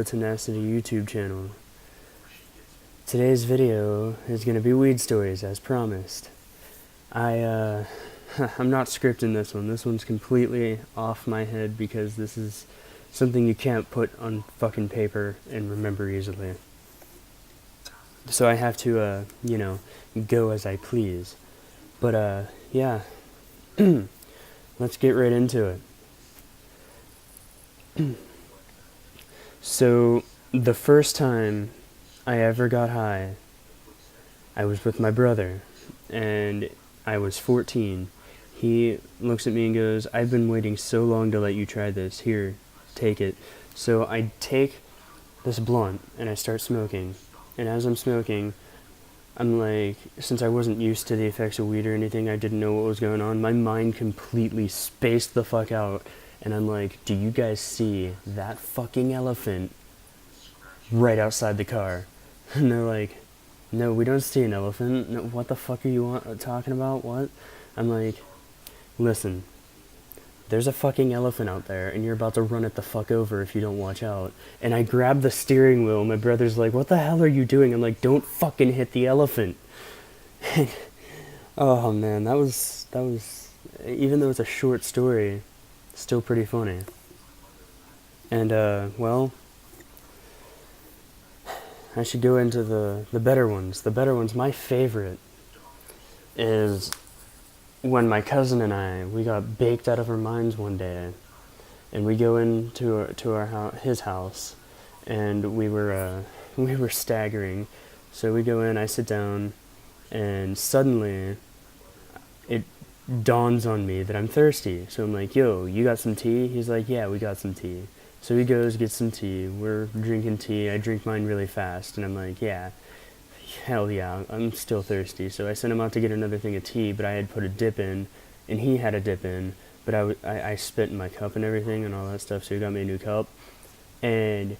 Hello Tenacity YouTube channel. Today's video is going to be weed stories as promised. I'm not scripting this one. This one's completely off my head because this is something you can't put on fucking paper and remember easily. So I have to, go as I please. But, yeah. Let's get right into it. So, the first time I ever got high, I was with my brother, and I was 14. He looks at me and goes, "I've been waiting so long to let you try this. Here, take it." So I take this blunt, and I start smoking. And as I'm smoking, I'm like, since I wasn't used to the effects of weed or anything, I didn't know what was going on. My mind completely spaced the fuck out. And I'm like, do you guys see that fucking elephant right outside the car? And they're like, no, we don't see an elephant. No, what the fuck are you talking about? What? I'm like, listen, there's a fucking elephant out there, and you're about to run it the fuck over if you don't watch out. And I grab the steering wheel, and my brother's like, what the hell are you doing? I'm like, don't fucking hit the elephant. Oh man, that was, even though it's a short story, still pretty funny. And, well, I should go into the better ones. The better ones, my favorite is when my cousin and I, we got baked out of our minds one day, and we go into his house, and we were staggering. So we go in, I sit down, and suddenly it dawns on me that I'm thirsty. So I'm like, yo, you got some tea? He's like, yeah, we got some tea. So he goes, gets some tea. We're drinking tea. I drink mine really fast, and I'm like, yeah, hell yeah, I'm still thirsty. So I sent him out to get another thing of tea, but I had put a dip in, and he had a dip in, but I spit in my cup and everything and all that stuff, so he got me a new cup. And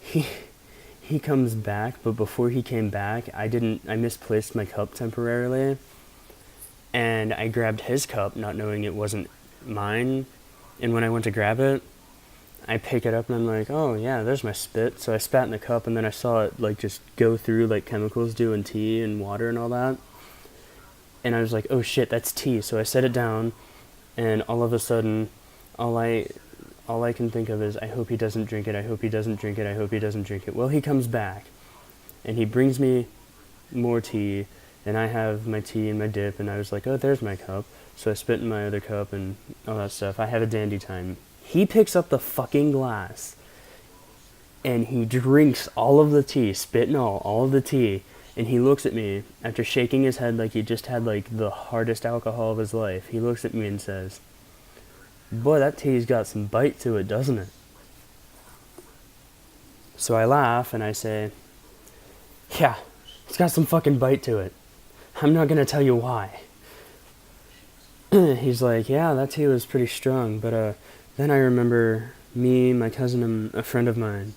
he comes back, but before he came back, I misplaced my cup temporarily, and I grabbed his cup, not knowing it wasn't mine, and when I went to grab it, I pick it up and I'm like, oh yeah, there's my spit. So I spat in the cup, and then I saw it like just go through like chemicals do in tea and water and all that. And I was like, oh shit, that's tea. So I set it down, and all of a sudden, all I can think of is, I hope he doesn't drink it, I hope he doesn't drink it, I hope he doesn't drink it. Well, he comes back, and he brings me more tea, and I have my tea and my dip, and I was like, oh, there's my cup. So I spit in my other cup and all that stuff. I have a dandy time. He picks up the fucking glass, and he drinks all of the tea, spit and all of the tea, and he looks at me after shaking his head like he just had like the hardest alcohol of his life. He looks at me and says, boy, that tea's got some bite to it, doesn't it? So I laugh and I say, yeah, it's got some fucking bite to it. I'm not gonna tell you why. He's like, yeah, that tea was pretty strong, but then I remember me, my cousin, and a friend of mine,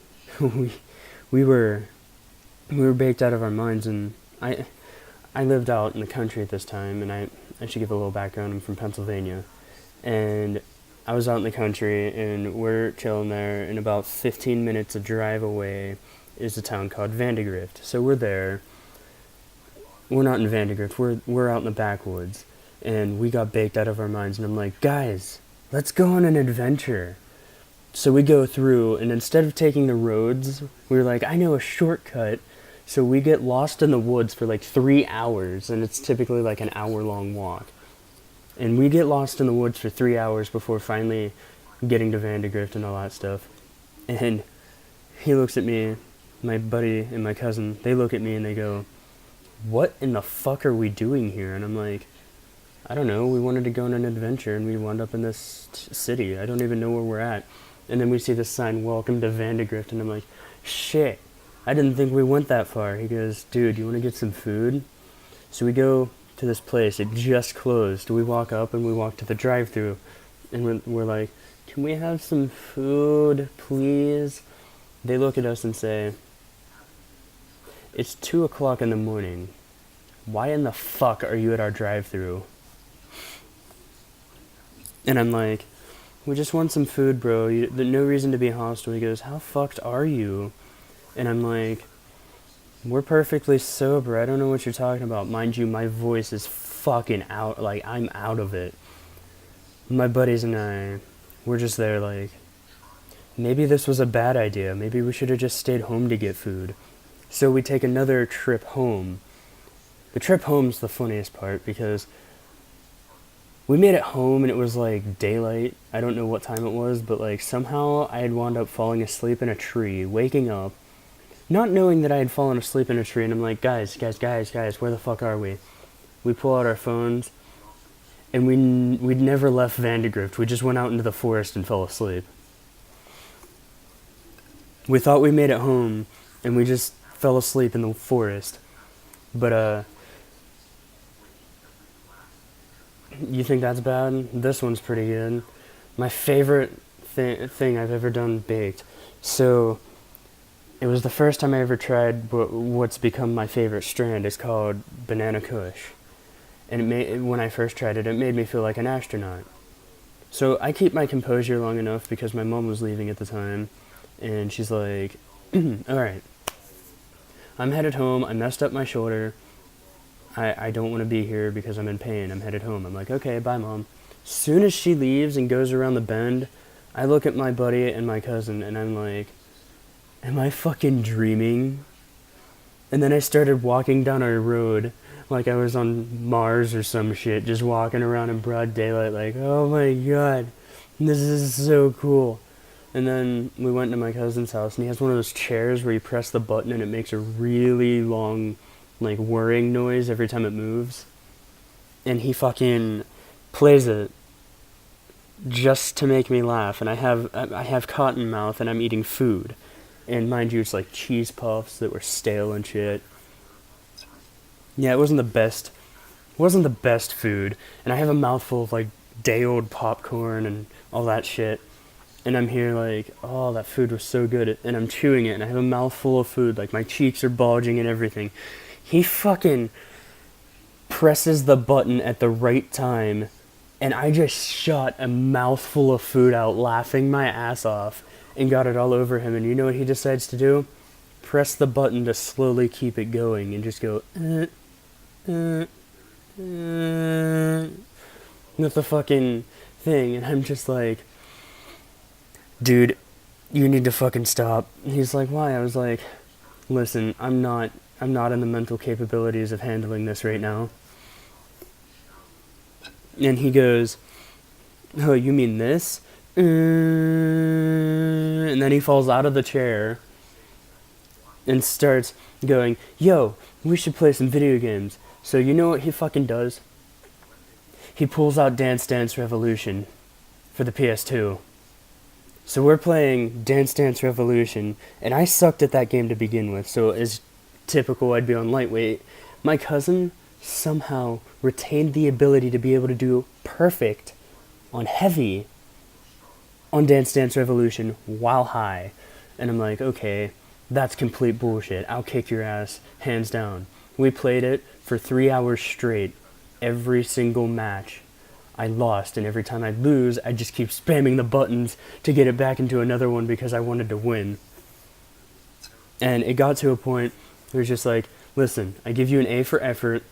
we were baked out of our minds, and I lived out in the country at this time, and I should give a little background. I'm from Pennsylvania, and I was out in the country, and we're chilling there, and about 15 minutes of drive away is a town called Vandegrift. So we're there. We're not in Vandegrift. We're out in the backwoods, and we got baked out of our minds, and I'm like, guys, let's go on an adventure. So we go through, and instead of taking the roads, we were like, I know a shortcut. So we get lost in the woods for like 3 hours, and it's typically like an hour-long walk. And we get lost in the woods for 3 hours before finally getting to Vandegrift and all that stuff. And he looks at me, my buddy and my cousin, they look at me and they go, what in the fuck are we doing here? And I'm like, I don't know, we wanted to go on an adventure, and we wound up in this city. I don't even know where we're at. And then we see this sign, welcome to Vandegrift, and I'm like, shit, I didn't think we went that far. He goes, dude, you want to get some food? So we go to this place, it just closed. We walk up, and we walk to the drive-thru, and we're like, can we have some food, please? They look at us and say, it's 2 o'clock in the morning. Why in the fuck are you at our drive-thru? And I'm like, we just want some food, bro. There's no reason to be hostile. He goes, how fucked are you? And I'm like, we're perfectly sober. I don't know what you're talking about. Mind you, my voice is fucking out. Like, I'm out of it. My buddies and I, we're just there like, maybe this was a bad idea. Maybe we should have just stayed home to get food. So we take another trip home. The trip home's the funniest part because we made it home and it was like daylight. I don't know what time it was, but like somehow I had wound up falling asleep in a tree, waking up, not knowing that I had fallen asleep in a tree, and I'm like, guys, where the fuck are we? We pull out our phones, and we'd never left Vandegrift. We just went out into the forest and fell asleep. We thought we made it home, and we just fell asleep in the forest. But, you think that's bad? This one's pretty good. My favorite thing I've ever done baked. So, it was the first time I ever tried what's become my favorite strand. It's called Banana Kush. And when I first tried it, it made me feel like an astronaut. So I keep my composure long enough because my mom was leaving at the time. And she's like, alright, I'm headed home. I messed up my shoulder. I don't want to be here because I'm in pain. I'm headed home. I'm like, okay, bye, Mom. Soon as she leaves and goes around the bend, I look at my buddy and my cousin, and I'm like, am I fucking dreaming? And then I started walking down our road like I was on Mars or some shit, just walking around in broad daylight like, oh my god, this is so cool. And then we went to my cousin's house, and he has one of those chairs where you press the button and it makes a really long, like, whirring noise every time it moves. And he fucking plays it just to make me laugh. And I have cotton mouth, and I'm eating food. And mind you, it's like cheese puffs that were stale and shit. Yeah, it wasn't the best food. And I have a mouthful of like day-old popcorn and all that shit. And I'm here like, oh, that food was so good. And I'm chewing it, and I have a mouthful of food. Like, my cheeks are bulging and everything. He fucking presses the button at the right time, and I just shot a mouthful of food out, laughing my ass off, and got it all over him. And you know what he decides to do? Press the button to slowly keep it going, and just go, with the fucking thing. And I'm just like, dude, you need to fucking stop. He's like, why? I was like, listen, I'm not in the mental capabilities of handling this right now. And he goes, oh, you mean this? And then he falls out of the chair and starts going, yo, we should play some video games. So you know what he fucking does? He pulls out Dance Dance Revolution for the PS2. So we're playing Dance Dance Revolution, and I sucked at that game to begin with, so as typical, I'd be on lightweight. My cousin somehow retained the ability to be able to do perfect on heavy on Dance Dance Revolution while high. And I'm like, okay, that's complete bullshit. I'll kick your ass, hands down. We played it for 3 hours straight, every single match. I lost, and every time I lose, I just keep spamming the buttons to get it back into another one because I wanted to win. And it got to a point where it's just like, listen, I give you an A for effort,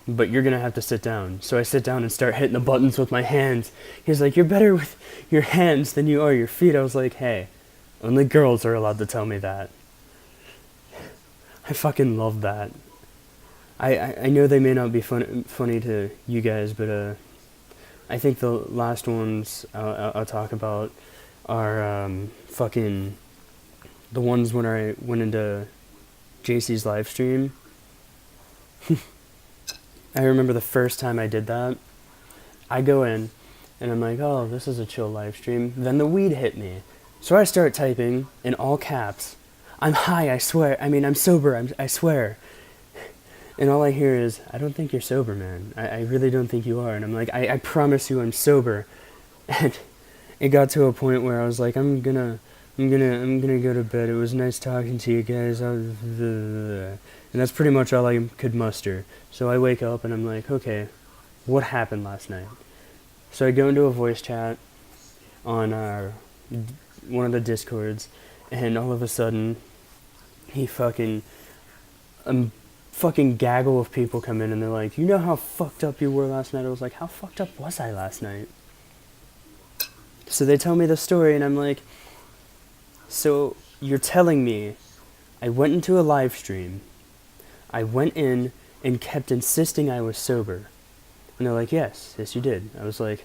but you're going to have to sit down. So I sit down and start hitting the buttons with my hands. He's like, you're better with your hands than you are your feet. I was like, hey, only girls are allowed to tell me that. I fucking love that. I know they may not be funny to you guys, but I think the last ones I'll talk about are fucking the ones when I went into JC's live stream. I remember the first time I did that. I go in, and I'm like, oh, this is a chill live stream. Then the weed hit me. So I start typing in all caps, I'm high, I swear. I mean, I'm sober, I swear. And all I hear is, I don't think you're sober, man. I really don't think you are. And I'm like, I promise you I'm sober. And it got to a point where I was like, I'm gonna go to bed. It was nice talking to you guys. And that's pretty much all I could muster. So I wake up and I'm like, okay, what happened last night? So I go into a voice chat, on one of the Discords, and all of a sudden, he fucking gaggle of people come in and they're like, you know how fucked up you were last night? I was like, how fucked up was I last night? So they tell me the story, and I'm like, so you're telling me I went into a live stream, I went in and kept insisting I was sober. And they're like, yes you did. I was like,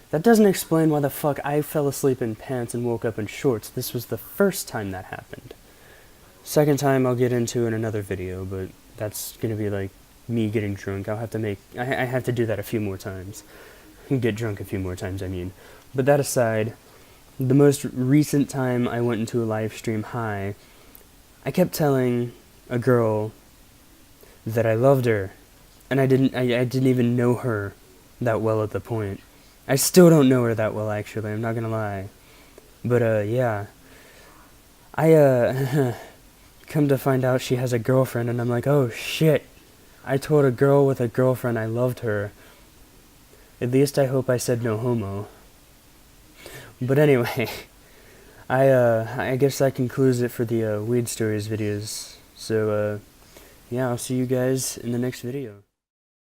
that doesn't explain why the fuck I fell asleep in pants and woke up in shorts. This was the first time that happened. Second time I'll get into in another video, but that's gonna be like me getting drunk. I have to do that a few more times. Get drunk a few more times, I mean. But that aside, the most recent time I went into a live stream high, I kept telling a girl that I loved her, and I didn't even know her that well at the point. I still don't know her that well, actually, I'm not gonna lie. But, yeah. I, come to find out she has a girlfriend, and I'm like, oh shit. I told a girl with a girlfriend I loved her. At least I hope I said no homo. But anyway, I guess that concludes it for the Weed Stories videos. So, yeah, I'll see you guys in the next video.